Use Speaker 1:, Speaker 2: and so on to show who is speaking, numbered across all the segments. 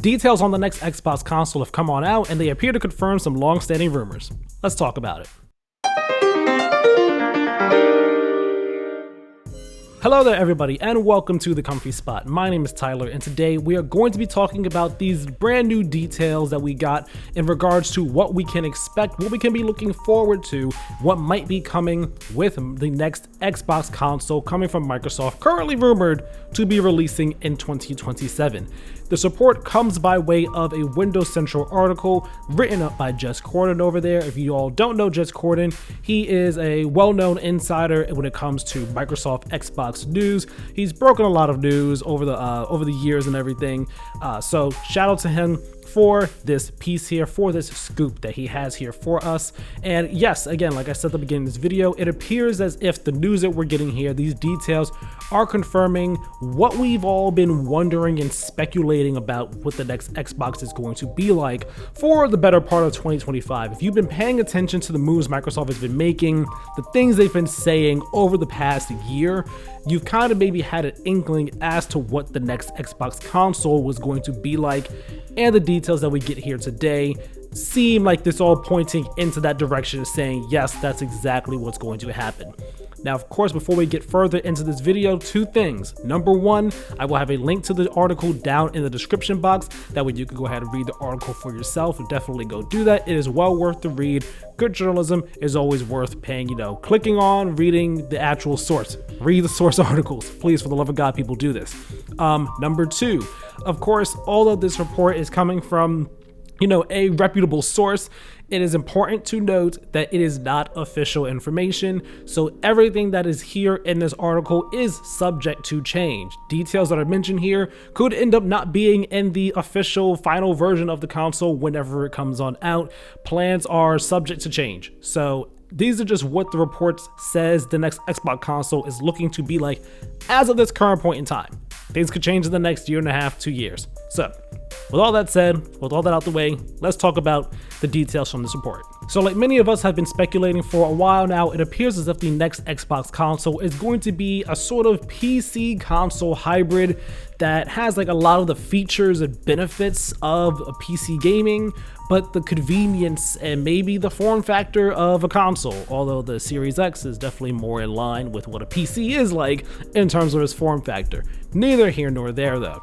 Speaker 1: Details on the next Xbox console have come on out, and they appear to confirm some long-standing rumors. Let's talk about it. Hello there everybody, and welcome to The Comfy Spot. My name is Tyler, and today we are going to be talking about these brand new details that we got in regards to what we can expect, what we can be looking forward to, what might be coming with the next Xbox console coming from Microsoft, currently rumored to be releasing in 2027. The support comes by way of a Windows Central article written up by Jez Corden over there. If you all don't know Jez Corden, he is a well-known insider when it comes to Microsoft Xbox news. He's broken a lot of news over the years and everything. So shout out to him for this piece here, for this scoop that he has here for us. And yes, again, like I said at the beginning of this video, it appears as if the news that we're getting here, these details are confirming what we've all been wondering and speculating about what the next Xbox is going to be like for the better part of 2025. If you've been paying attention to the moves Microsoft has been making, the things they've been saying over the past year, you've kind of maybe had an inkling as to what the next Xbox console was going to be like, and the details that we get here today seem like this all pointing into that direction, saying yes, that's exactly what's going to happen. Now, of course, before we get further into this video, two things. Number one, I will have a link to the article down in the description box. That way you can go ahead and read the article for yourself. Definitely go do that. It is well worth the read. Good journalism is always worth paying, clicking on, reading the actual source. Read the source articles. Please, for the love of God, people, do this. Number two, of course, all of this report is coming from a reputable source. It is important to note that it is not official information, so everything that is here in this article is subject to change. Details that are mentioned here could end up not being in the official final version of the console whenever it comes on out. Plans are subject to change. So these are just what the report says the next Xbox console is looking to be like as of this current point in time. Things could change in the next year and a half, 2 years. So with all that said, with all that out the way, let's talk about the details from this report. So like many of us have been speculating for a while now, it appears as if the next Xbox console is going to be a sort of PC console hybrid that has like a lot of the features and benefits of a PC gaming, but the convenience and maybe the form factor of a console, although the Series X is definitely more in line with what a PC is like in terms of its form factor. Neither here nor there though.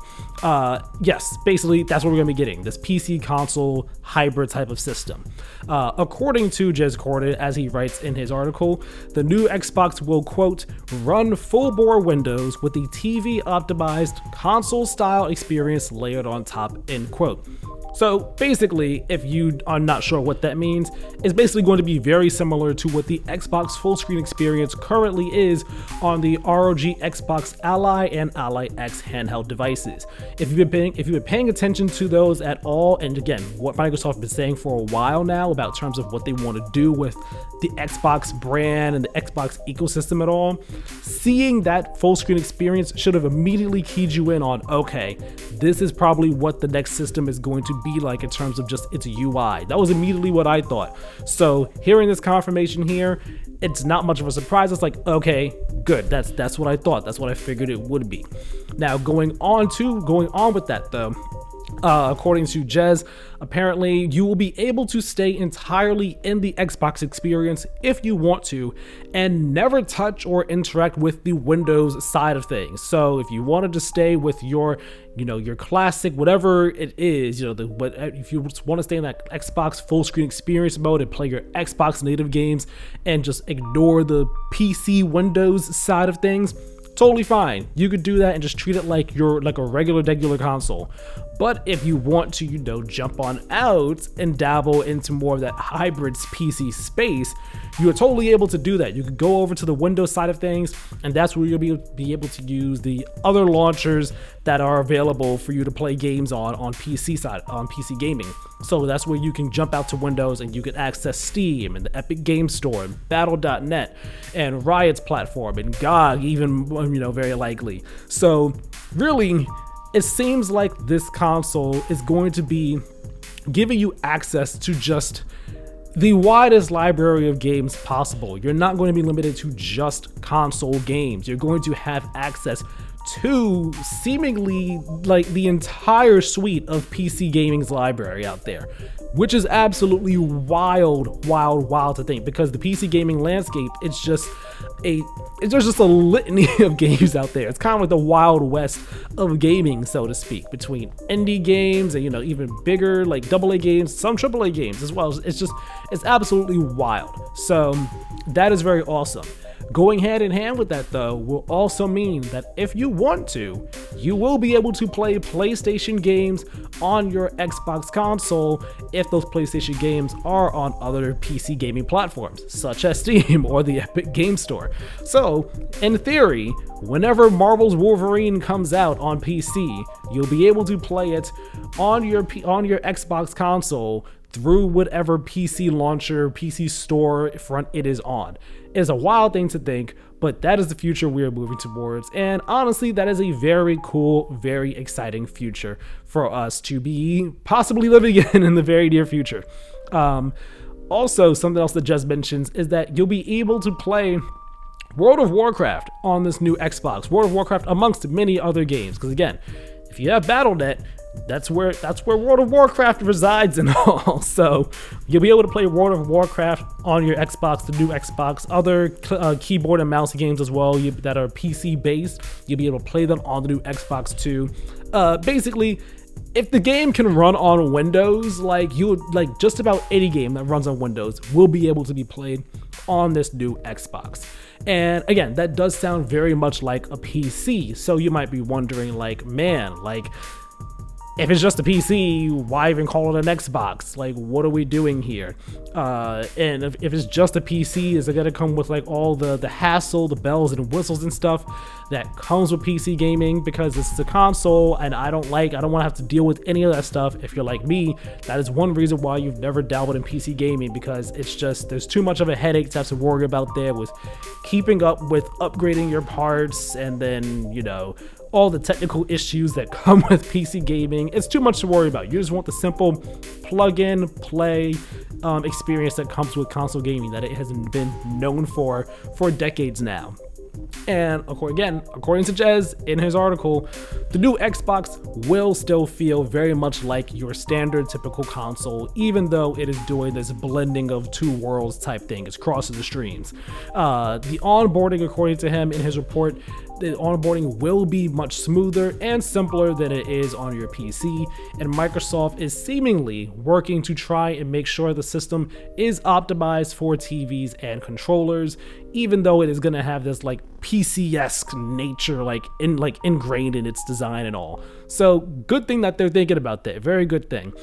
Speaker 1: Yes, basically that's what we're gonna be getting, this PC console hybrid type of system. According to Jez Corden, as he writes in his article, the new Xbox will, quote, run full-bore Windows with the TV optimized console-style experience layered on top, end quote. So basically, if you are not sure what that means, it's basically going to be very similar to what the Xbox full screen experience currently is on the ROG Xbox Ally and Ally X handheld devices. If you've been paying attention to those at all, and again, what Microsoft has been saying for a while now about terms of what they want to do with the Xbox brand and the Xbox ecosystem at all, seeing that full screen experience should have immediately keyed you in on, okay, this is probably what the next system is going to be like in terms of just its UI. That was immediately what I thought. So hearing this confirmation here, it's not much of a surprise. It's like, okay, good. That's what I thought. That's what I figured it would be. Now going on with that though, according to Jez, apparently you will be able to stay entirely in the Xbox experience if you want to and never touch or interact with the Windows side of things. So if you wanted to stay with your classic, whatever it is, if you want to stay in that Xbox full screen experience mode and play your Xbox native games and just ignore the PC Windows side of things, totally fine. You could do that and just treat it like a regular console. But if you want to, jump on out and dabble into more of that hybrid PC space, you are totally able to do that. You could go over to the Windows side of things, and that's where you'll be able to use the other launchers that are available for you to play games on PC gaming. So that's where you can jump out to Windows and you can access Steam and the Epic Game Store and Battle.net and Riot's platform and GOG even, very likely. So really, it seems like this console is going to be giving you access to just the widest library of games possible. You're not going to be limited to just console games. You're going to have access to seemingly like the entire suite of PC gaming's library out there, which is absolutely wild to think, because the PC gaming landscape, it's just a litany of games out there. It's kind of like the Wild West of gaming, so to speak, between indie games and, you know, even bigger like AA games, some AAA games as well. It's absolutely wild. So that is very awesome. Going hand in hand with that, though, will also mean that if you want to, you will be able to play PlayStation games on your Xbox console if those PlayStation games are on other PC gaming platforms, such as Steam or the Epic Game Store. So, in theory, whenever Marvel's Wolverine comes out on PC, you'll be able to play it on your Xbox console through whatever PC launcher, PC store front it is on. It is a wild thing to think, but that is the future we are moving towards. And honestly, that is a very cool, very exciting future for us to be possibly living in the very near future. Also, something else that Jez mentions is that you'll be able to play World of Warcraft on this new Xbox. World of Warcraft amongst many other games. Because again, if you have Battle.net, that's where World of Warcraft resides and all. So you'll be able to play World of Warcraft on your Xbox, the new Xbox, other keyboard and mouse games as well that are PC based. You'll be able to play them on the new Xbox too. Basically, if the game can run on Windows, like just about any game that runs on Windows will be able to be played on this new Xbox. And again, that does sound very much like a PC. So you might be wondering, like, man, like, if it's just a PC, why even call it an Xbox? Like, what are we doing here? And if it's just a PC, is it gonna come with like all the hassle, the bells and whistles and stuff that comes with PC gaming? Because this is a console and I don't want to have to deal with any of that stuff. If you're like me, that is one reason why you've never dabbled in PC gaming, because it's just, there's too much of a headache to have to worry about there with keeping up with upgrading your parts, and then, you know, all the technical issues that come with PC gaming. It's too much to worry about. You just want the simple plug in, play experience that comes with console gaming that it has been known for decades now. And according to Jez in his article, the new Xbox will still feel very much like your standard typical console, even though it is doing this blending of two worlds type thing. It's crossing the streams. The onboarding, according to him in his report, the onboarding will be much smoother and simpler than it is on your PC, and Microsoft is seemingly working to try and make sure the system is optimized for TVs and controllers, even though it is going to have this like PC-esque nature ingrained in its design and all. So good thing that they're thinking about that. Very good thing.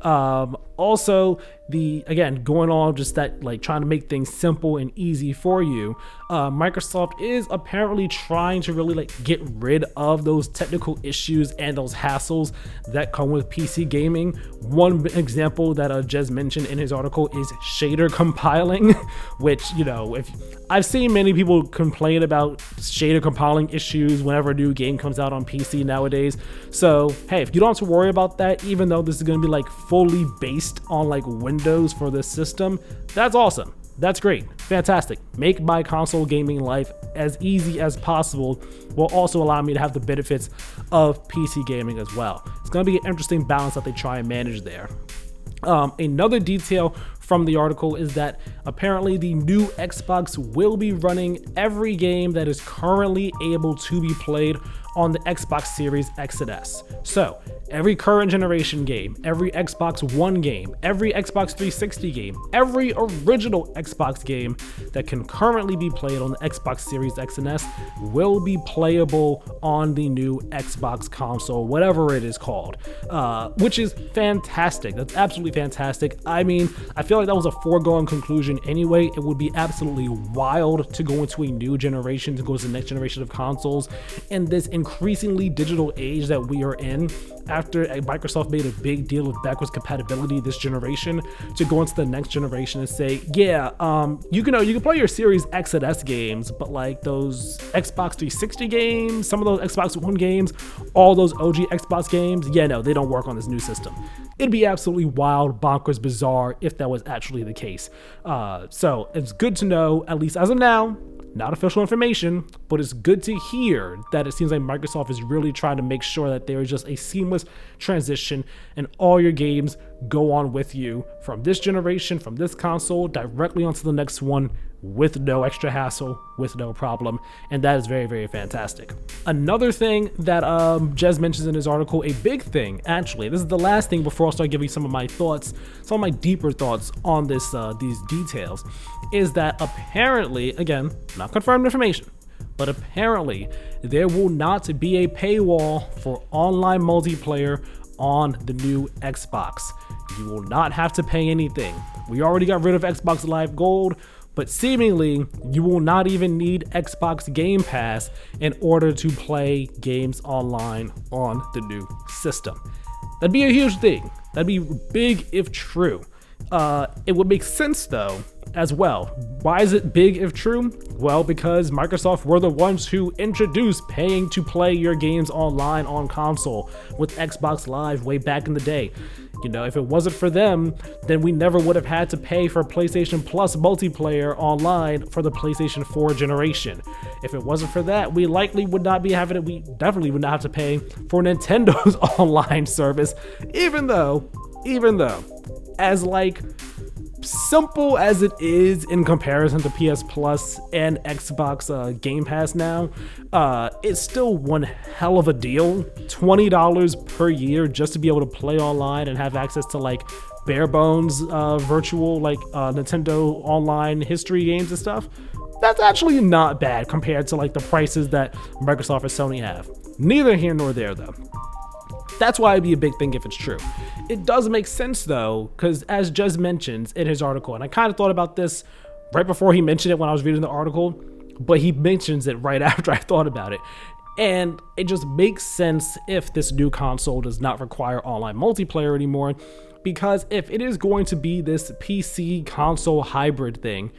Speaker 1: Also, going on just that, like, trying to make things simple and easy for you, Microsoft is apparently trying to really like get rid of those technical issues and those hassles that come with PC gaming. One example that Jez mentioned in his article is shader compiling, which, you know, if I've seen many people complain about shader compiling issues whenever a new game comes out on PC nowadays. So hey, if you don't have to worry about that, even though this is going to be like fully based on like Windows for this system, that's awesome. That's great. Fantastic. Make my console gaming life as easy as possible, will also allow me to have the benefits of PC gaming as well. It's going to be an interesting balance that they try and manage there. Another detail from the article is that apparently the new Xbox will be running every game that is currently able to be played on the Xbox Series X and S. So every current generation game, every Xbox One game, every Xbox 360 game, every original Xbox game that can currently be played on the Xbox Series X and S will be playable on the new Xbox console, whatever it is called, which is fantastic. That's absolutely fantastic. I mean, I feel like that was a foregone conclusion anyway. It would be absolutely wild to go into a new generation, to go to the next generation of consoles in this increasingly digital age that we are in, after Microsoft made a big deal of backwards compatibility this generation, to go into the next generation and say, yeah, you can play your Series X and S games, but like those Xbox 360 games, some of those Xbox One games, all those OG Xbox games, yeah, no, they don't work on this new system. It'd be absolutely wild, bonkers, bizarre if that was actually the case. So it's good to know, at least as of now, not official information, but it's good to hear that it seems like Microsoft is really trying to make sure that there is just a seamless transition and all your games go on with you from this generation, from this console, directly onto the next one with no extra hassle, with no problem. And that is very, very fantastic. Another thing that Jez mentions in his article, a big thing, actually, this is the last thing before I'll start giving some of my thoughts, some of my deeper thoughts on this, these details, is that apparently, again, not confirmed information, but apparently there will not be a paywall for online multiplayer on the new Xbox. You will not have to pay anything. We already got rid of Xbox Live Gold, but seemingly you will not even need Xbox Game Pass in order to play games online on the new system. That'd be a huge thing. That'd be big if true. It would make sense though as well. Why is it big if true? Well, because Microsoft were the ones who introduced paying to play your games online on console with Xbox Live way back in the day. You know, if it wasn't for them, then we never would have had to pay for PlayStation Plus multiplayer online for the PlayStation 4 generation. If it wasn't for that, we likely would not be having it. We definitely would not have to pay for Nintendo's online service, even though, as like simple as it is in comparison to PS Plus and Xbox Game Pass now, it's still one hell of a deal. $20 per year just to be able to play online and have access to like bare bones virtual like Nintendo online history games and stuff. That's actually not bad compared to like the prices that Microsoft and Sony have. Neither here nor there though. That's why it'd be a big thing if it's true. It does make sense though, because as Jez mentions in his article, and I kind of thought about this right before he mentioned it when I was reading the article, but he mentions it right after I thought about it. And it just makes sense if this new console does not require online multiplayer anymore, because if it is going to be this PC console hybrid thing,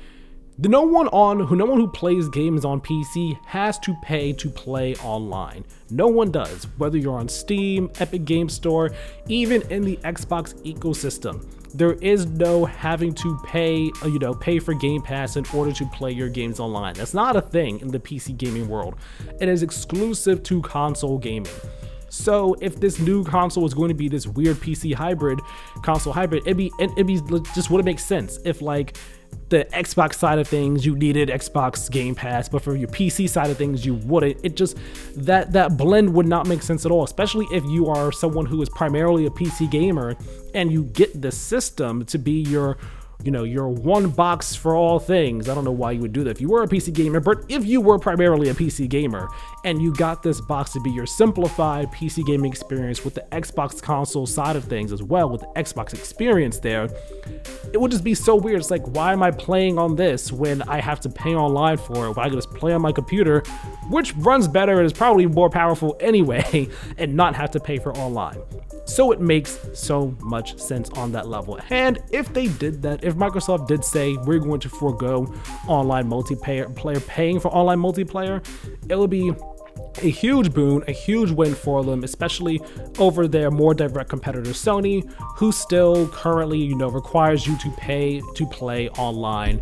Speaker 1: no one who plays games on PC has to pay to play online. No one does, whether you're on Steam, Epic Games Store, even in the Xbox ecosystem. There is no having to pay for Game Pass in order to play your games online. That's not a thing in the PC gaming world. It is exclusive to console gaming. So if this new console is going to be this weird PC console hybrid, it'd be just wouldn't make sense if like the Xbox side of things you needed Xbox Game Pass, but for your PC side of things you wouldn't. It just that blend would not make sense at all, especially if you are someone who is primarily a PC gamer and you get the system to be your one box for all things. I don't know why you would do that if you were a PC gamer, but if you were primarily a PC gamer and you got this box to be your simplified PC gaming experience with the Xbox console side of things as well, with the Xbox experience there, it would just be so weird. It's like, why am I playing on this when I have to pay online for it? When I can just play on my computer, which runs better and is probably more powerful anyway, and not have to pay for online. So it makes so much sense on that level. And if they did that, if Microsoft did say we're going to forego online multiplayer, paying for online multiplayer, it would be a huge boon, a huge win for them, especially over their more direct competitor Sony, who still currently, requires you to pay to play online.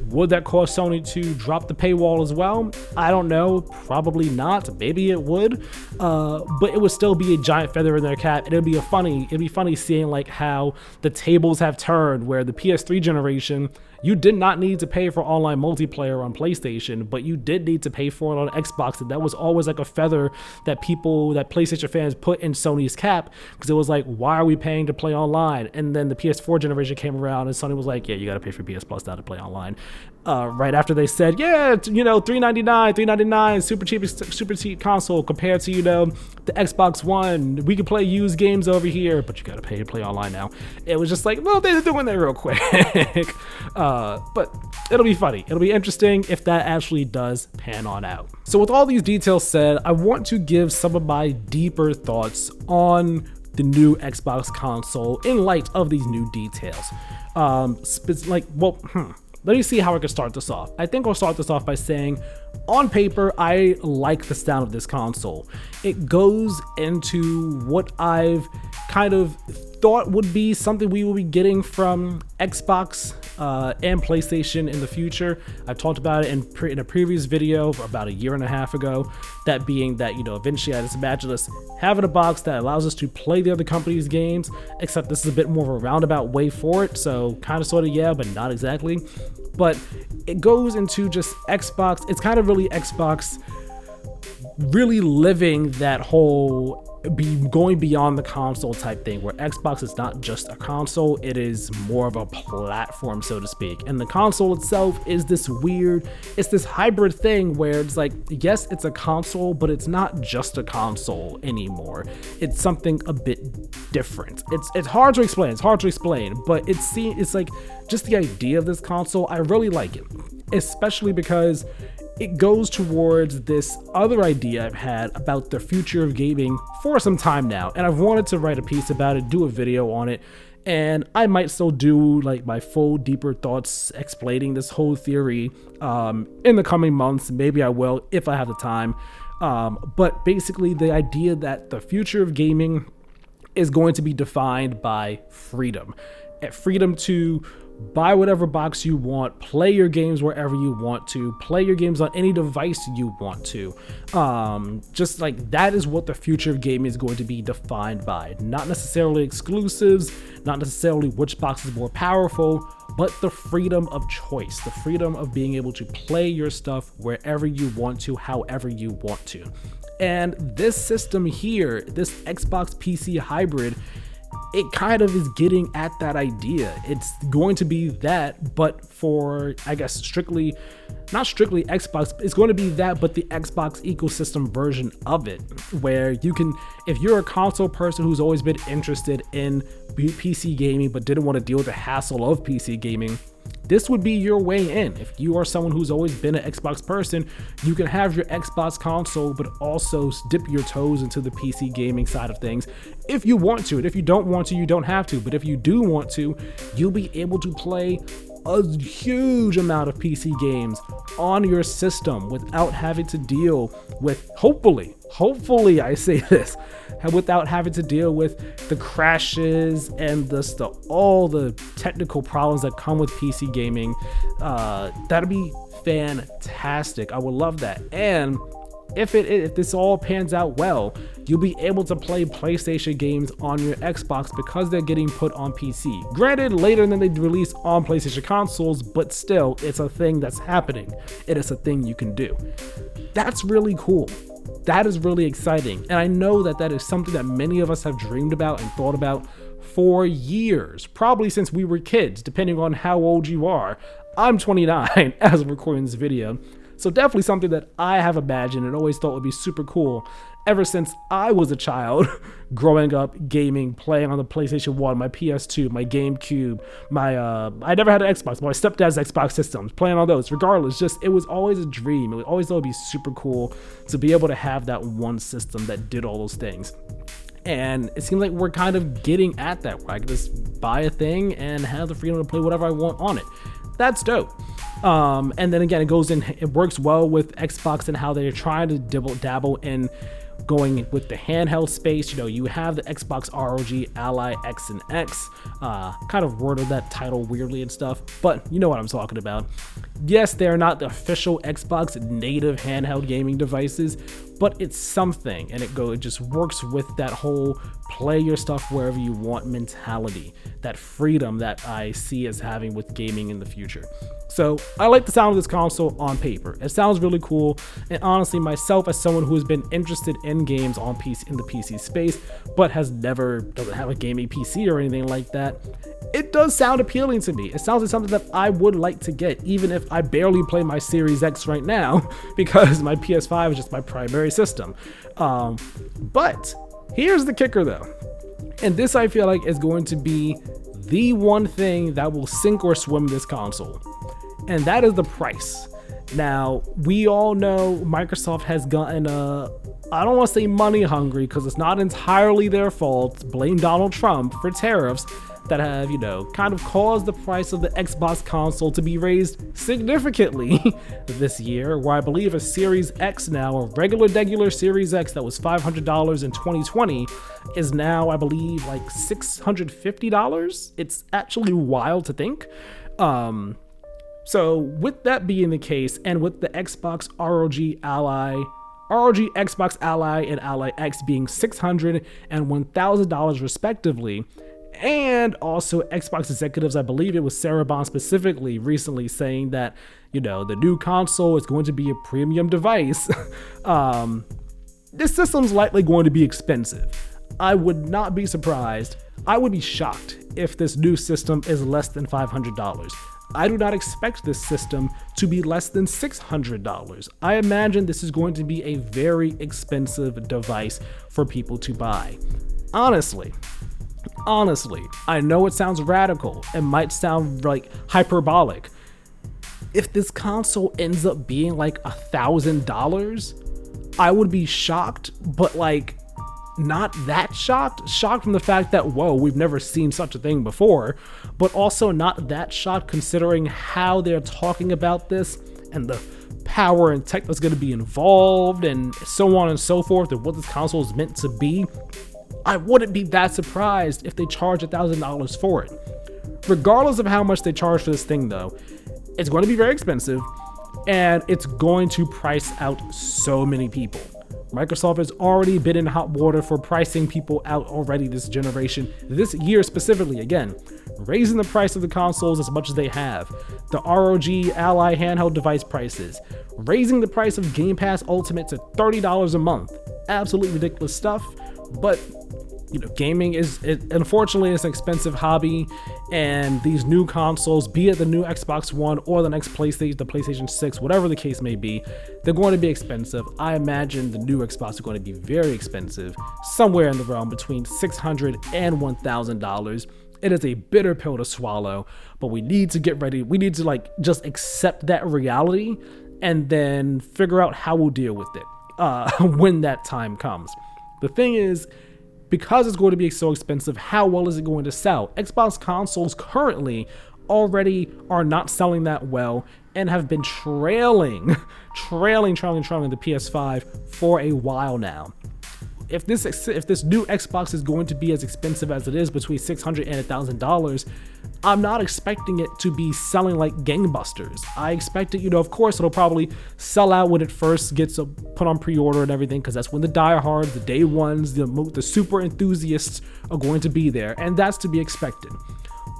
Speaker 1: Would that cause Sony to drop the paywall as well? I don't know, probably not. Maybe it would, but it would still be a giant feather in their cap. And it'd be funny seeing like how the tables have turned, where the PS3 generation, you did not need to pay for online multiplayer on PlayStation, but you did need to pay for it on Xbox. And that was always like a feather that PlayStation fans put in Sony's cap, because it was like, why are we paying to play online? And then the PS4 generation came around and Sony was like, yeah, you got to pay for PS Plus now to play online. Right after they said, yeah, $399, super cheap console compared to, the Xbox One. We can play used games over here, but you got to pay to play online now. It was just like, well, they're doing that real quick. But it'll be funny. It'll be interesting if that actually does pan on out. So with all these details said, I want to give some of my deeper thoughts on the new Xbox console in light of these new details. Let me see how I can start this off. I think I'll start this off by saying, on paper, I like the sound of this console. It goes into what I've kind of thought would be something we will be getting from Xbox and PlayStation in the future. I've talked about it in a previous video about a year and a half ago. That being that, eventually I just imagine us having a box that allows us to play the other company's games, except this is a bit more of a roundabout way for it. So kind of, sort of, yeah, but not exactly. But it goes into just Xbox. It's kind of really Xbox really living that whole going beyond the console type thing, where Xbox is not just a console, it is more of a platform, so to speak. And the console itself is this hybrid thing where it's like, yes, it's a console, but it's not just a console anymore. It's something a bit different. It's hard to explain, but it's like, just the idea of this console, I really like it, especially because it goes towards this other idea I've had about the future of gaming for some time now, and I've wanted to write a piece about it, do a video on it, and I might still do like my full deeper thoughts explaining this whole theory in the coming months. Maybe I will if I have the time, but basically the idea that the future of gaming is going to be defined by freedom to buy whatever box you want, play your games wherever you want to, play your games on any device you want to. Just like that is what the future of gaming is going to be defined by. Not necessarily exclusives, not necessarily which box is more powerful, but the freedom of choice, the freedom of being able to play your stuff wherever you want to, however you want to. And this system here, this Xbox PC hybrid, it kind of is getting at that idea. It's going to be that, but for, I guess, not strictly Xbox, it's going to be that, but the Xbox ecosystem version of it, where you can, if you're a console person who's always been interested in PC gaming, but didn't want to deal with the hassle of PC gaming, this would be your way in. If you are someone who's always been an Xbox person, you can have your Xbox console, but also dip your toes into the PC gaming side of things if you want to. And if you don't want to, you don't have to. But if you do want to, you'll be able to play a huge amount of PC games on your system without having to deal with, hopefully I say this, without having to deal with the crashes and all the technical problems that come with PC gaming. That'd be fantastic. I would love that. And if this all pans out well, you'll be able to play PlayStation games on your Xbox because they're getting put on PC. Granted, later than they release on PlayStation consoles, but still, it's a thing that's happening. It is a thing you can do. That's really cool. That is really exciting. And I know that is something that many of us have dreamed about and thought about for years, probably since we were kids, depending on how old you are. I'm 29 as of recording this video. So definitely something that I have imagined and always thought would be super cool ever since I was a child, growing up, gaming, playing on the PlayStation 1, my PS2, my GameCube, I never had an Xbox, but my stepdad's Xbox systems, playing on those. Regardless, it was always a dream. It was always thought it would be super cool to be able to have that one system that did all those things. And it seems like we're kind of getting at that, where I can just buy a thing and have the freedom to play whatever I want on it. That's dope. And then again, it works well with Xbox and how they're trying to dabble in going with the handheld space. You have the Xbox ROG Ally X and X, kind of worded that title weirdly and stuff, but you know what I'm talking about. Yes, they're not the official Xbox native handheld gaming devices, but it's something, and it just works with that whole play your stuff wherever you want mentality, that freedom that I see as having with gaming in the future. So I like the sound of this console on paper. It sounds really cool, and honestly, myself as someone who has been interested in games on PC, in the PC space, but doesn't have a gaming PC or anything like that, it does sound appealing to me. It sounds like something that I would like to get, even if I barely play my Series X right now because my PS5 is just my primary system. But here's the kicker though, and this I feel like is going to be the one thing that will sink or swim this console, and that is the price. Now, we all know Microsoft has gotten I don't want to say money hungry because it's not entirely their fault. Blame Donald Trump for tariffs that have, kind of caused the price of the Xbox console to be raised significantly this year, where I believe a Series X now, a regular Series X that was $500 in 2020 is now, I believe, like $650. It's actually wild to think. So with that being the case, and with the Xbox ROG Xbox Ally and Ally X being $600 and $1,000 respectively, and also Xbox executives, I believe it was Sarah Bond specifically recently saying that, the new console is going to be a premium device. This system's likely going to be expensive. I would not be surprised. I would be shocked if this new system is less than $500. I do not expect this system to be less than $600. I imagine this is going to be a very expensive device for people to buy. Honestly, I know it sounds radical. It might sound like hyperbolic. If this console ends up being like $1,000, I would be shocked, but not that shocked from the fact that, whoa, we've never seen such a thing before, but also not that shocked considering how they're talking about this and the power and tech that's going to be involved and so on and so forth, and what this console is meant to be. I wouldn't be that surprised if they charge $1,000 for it. Regardless of how much they charge for this thing though, it's going to be very expensive and it's going to price out so many people. Microsoft has already been in hot water for pricing people out already this generation, this year specifically, again, raising the price of the consoles as much as they have, the ROG Ally handheld device prices, raising the price of Game Pass Ultimate to $30 a month. Absolutely ridiculous stuff, but gaming unfortunately it's an expensive hobby, and these new consoles, be it the new Xbox One or the next PlayStation, the PlayStation 6, whatever the case may be, they're going to be expensive. I imagine the new Xbox is going to be very expensive, somewhere in the realm between $600 and $1,000. It is a bitter pill to swallow, but we need to get ready. We need to just accept that reality and then figure out how we'll deal with it when that time comes. The thing is, because it's going to be so expensive, how well is it going to sell? Xbox consoles currently already are not selling that well and have been trailing the PS5 for a while now. If this new Xbox is going to be as expensive as it is, between $600 and $1,000, I'm not expecting it to be selling like gangbusters. I expect it, of course, it'll probably sell out when it first gets put on pre-order and everything, because that's when the diehards, the day ones, the super enthusiasts are going to be there, and that's to be expected.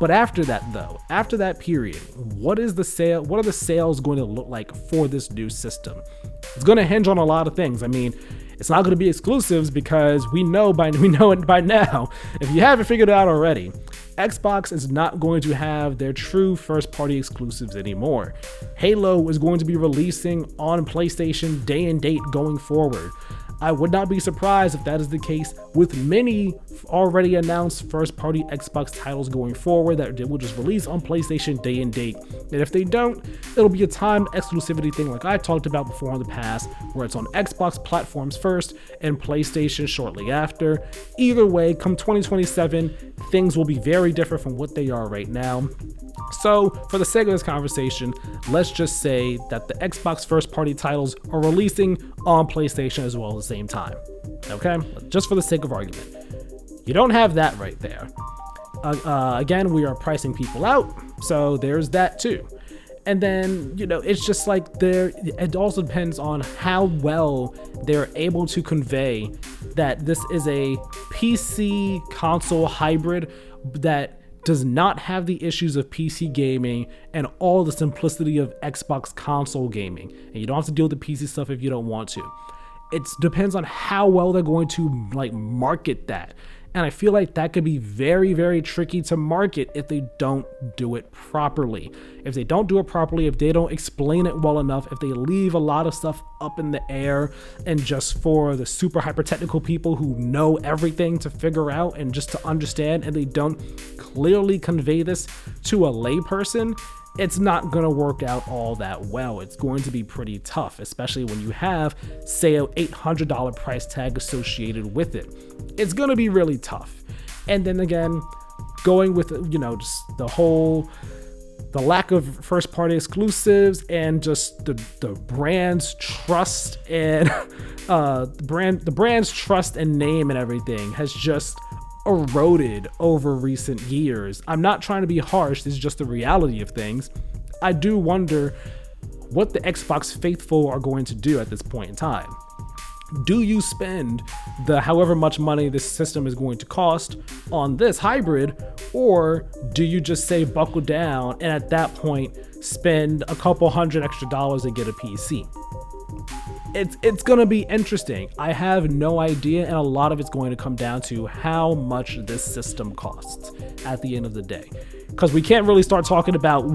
Speaker 1: But after that, though, after that period, what are the sales going to look like for this new system? It's going to hinge on a lot of things. I mean, it's not going to be exclusives, because we know it by now. If you haven't figured it out already, Xbox is not going to have their true first-party exclusives anymore. Halo is going to be releasing on PlayStation day and date going forward. I would not be surprised if that is the case with many already announced first-party Xbox titles going forward that will just release on PlayStation day and date. And if they don't, it'll be a timed exclusivity thing like I talked about before in the past, where it's on Xbox platforms first and PlayStation shortly after. Either way, come 2027, things will be very different from what they are right now. So, for the sake of this conversation, let's just say that the Xbox first-party titles are releasing on PlayStation as well at the same time. Okay? Just for the sake of argument. You don't have that right there. Again, we are pricing people out, so there's that too. And then, it's just it also depends on how well they're able to convey that this is a PC console hybrid that does not have the issues of PC gaming and all the simplicity of Xbox console gaming. And you don't have to deal with the PC stuff if you don't want to. It depends on how well they're going to market that. And I feel like that could be very, very tricky to market if they don't do it properly. If they don't do it properly, if they don't explain it well enough, if they leave a lot of stuff up in the air and just for the super hyper technical people who know everything to figure out and just to understand, and they don't clearly convey this to a layperson, it's not going to work out all that well. It's going to be pretty tough, especially when you have, say, an $800 price tag associated with it. It's going to be really tough. And then again, going with, just the lack of first party exclusives and just the brand's trust and the brand's trust and name and everything has just eroded over recent years. I'm not trying to be harsh, this is just the reality of things. I do wonder what the Xbox faithful are going to do at this point in time. Do you spend the however much money this system is going to cost on this hybrid, or do you just say buckle down and at that point spend a couple $100 extra and get a PC? It's going to be interesting. I have no idea, and a lot of it's going to come down to how much this system costs at the end of the day. Because we can't really start talking about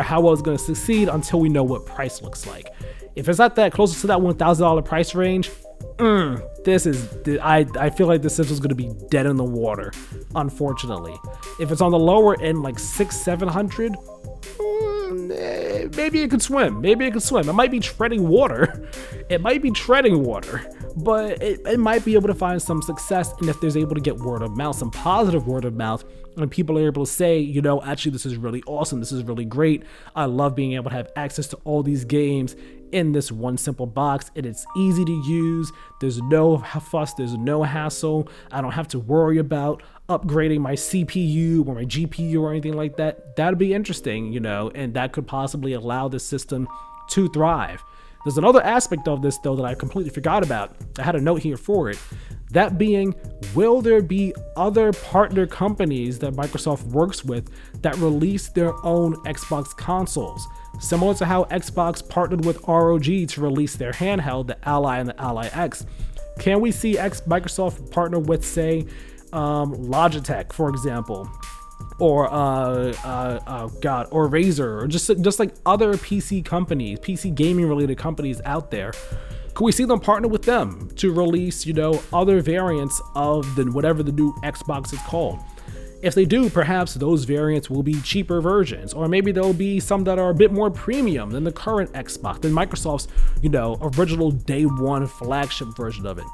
Speaker 1: how well it's going to succeed until we know what price looks like. If it's at that closer to that $1,000 price range, I feel like this system's going to be dead in the water, unfortunately. If it's on the lower end, like $600-700, maybe it could swim. It might be treading water. But it might be able to find some success. And if there's able to get word of mouth, some positive word of mouth, and people are able to say, actually, this is really awesome. This is really great. I love being able to have access to all these games in this one simple box, and it's easy to use. There's no fuss, there's no hassle. I don't have to worry about upgrading my CPU or my GPU or anything like that. That'd be interesting, and that could possibly allow this system to thrive. There's another aspect of this, though, that I completely forgot about. I had a note here for it. That being, will there be other partner companies that Microsoft works with that release their own Xbox consoles? Similar to how Xbox partnered with ROG to release their handheld, the Ally and the Ally X. Can we see Microsoft partner with, say, Logitech, for example, or or Razer, or just like other PC companies, PC gaming related companies out there? Could we see them partner with them to release, other variants of whatever the new Xbox is called? If they do, perhaps those variants will be cheaper versions, or maybe there'll be some that are a bit more premium than the current Xbox, than Microsoft's, original day one flagship version of it.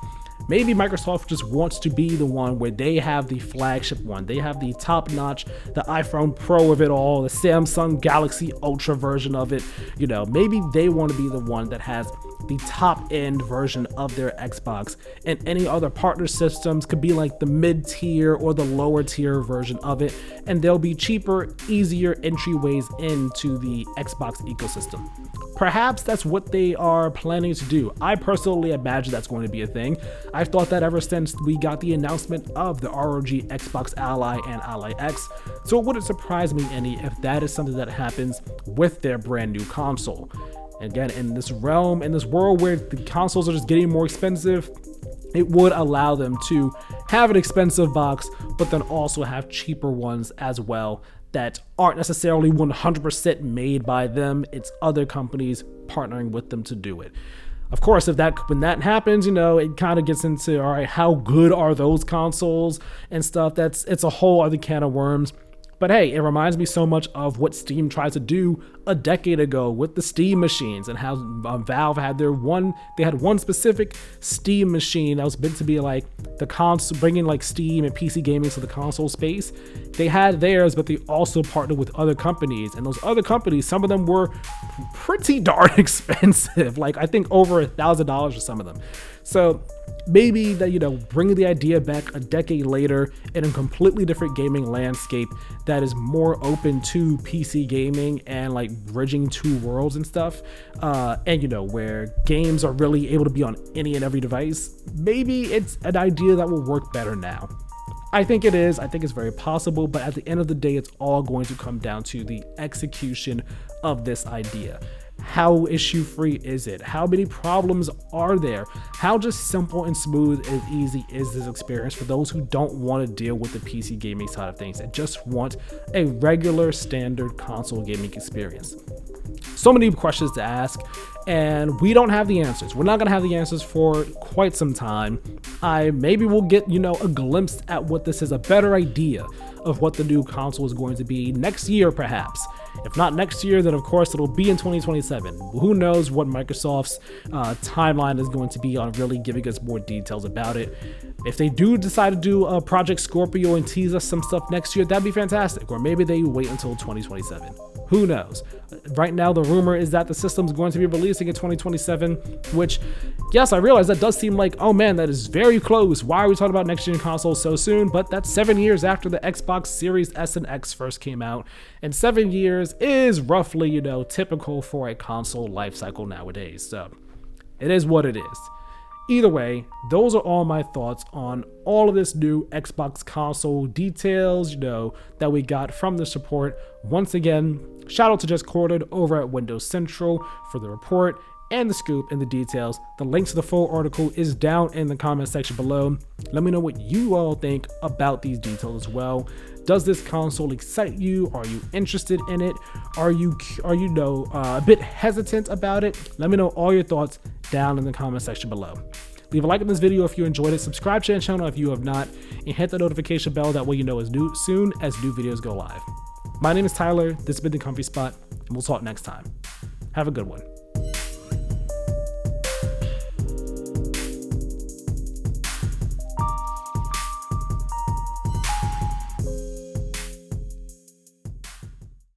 Speaker 1: Maybe Microsoft just wants to be the one where they have the flagship one. They have the top notch, the iPhone Pro of it all, the Samsung Galaxy Ultra version of it. Maybe they want to be the one that has the top end version of their Xbox, and any other partner systems could be like the mid tier or the lower tier version of it, and they'll be cheaper, easier entryways into the Xbox ecosystem. Perhaps that's what they are planning to do. I personally imagine that's going to be a thing. I've thought that ever since we got the announcement of the ROG Xbox Ally and Ally X, so it wouldn't surprise me any if that is something that happens with their brand new console. Again, in this realm, in this world where the consoles are just getting more expensive, it would allow them to have an expensive box, but then also have cheaper ones as well that aren't necessarily 100% made by them. It's other companies partnering with them to do it. Of course, when that happens, it kind of gets into, all right, how good are those consoles and stuff. It's a whole other can of worms. But hey, it reminds me so much of what Steam tried to do a decade ago with the Steam machines, and how Valve had they had one specific Steam machine that was meant to be like the console, bringing like Steam and PC gaming to the console space. They had theirs, but they also partnered with other companies, and those other companies, some of them were pretty darn expensive, like I think over $1,000 for some of them. So maybe that, bringing the idea back a decade later in a completely different gaming landscape that is more open to PC gaming and like bridging two worlds and stuff, and where games are really able to be on any and every device, maybe it's an idea that will work better now. I think it is. I think it's very possible, but at the end of the day, it's all going to come down to the execution of this idea. How issue-free is it? How many problems are there? How just simple and smooth and easy is this experience for those who don't want to deal with the PC gaming side of things and just want a regular standard console gaming experience? So many questions to ask, and we don't have the answers. We're not going to have the answers for quite some time. Maybe we'll get, a glimpse at what this is, a better idea of what the new console is going to be next year, perhaps. If not next year, then of course it'll be in 2027. Who knows what Microsoft's timeline is going to be on really giving us more details about it. If they do decide to do a Project Scorpio and tease us some stuff next year, that'd be fantastic. Or maybe they wait until 2027. Who knows? Right now, the rumor is that the system's going to be releasing in 2027, which, yes, I realize that does seem like, oh man, that is very close. Why are we talking about next-gen consoles so soon? But that's 7 years after the Xbox Series S and X first came out. And 7 years is roughly, you know, typical for a console life cycle nowadays. So it is what it is. Either way, those are all my thoughts on all of this new Xbox console details, you know, that we got from this report. Once again, shout out to Just Corded over at Windows Central for the report and the scoop and the details. The link to the full article is down in the comment section below. Let me know what you all think about these details as well. Does this console excite you? Are you interested in it? Are you a bit hesitant about it? Let me know all your thoughts down in the comment section below. Leave a like on this video if you enjoyed it, subscribe to the channel if you have not, and hit the notification bell, that way you know as soon as new videos go live. My name is Tyler, this has been The Comfy Spot, and we'll talk next time. Have a good one.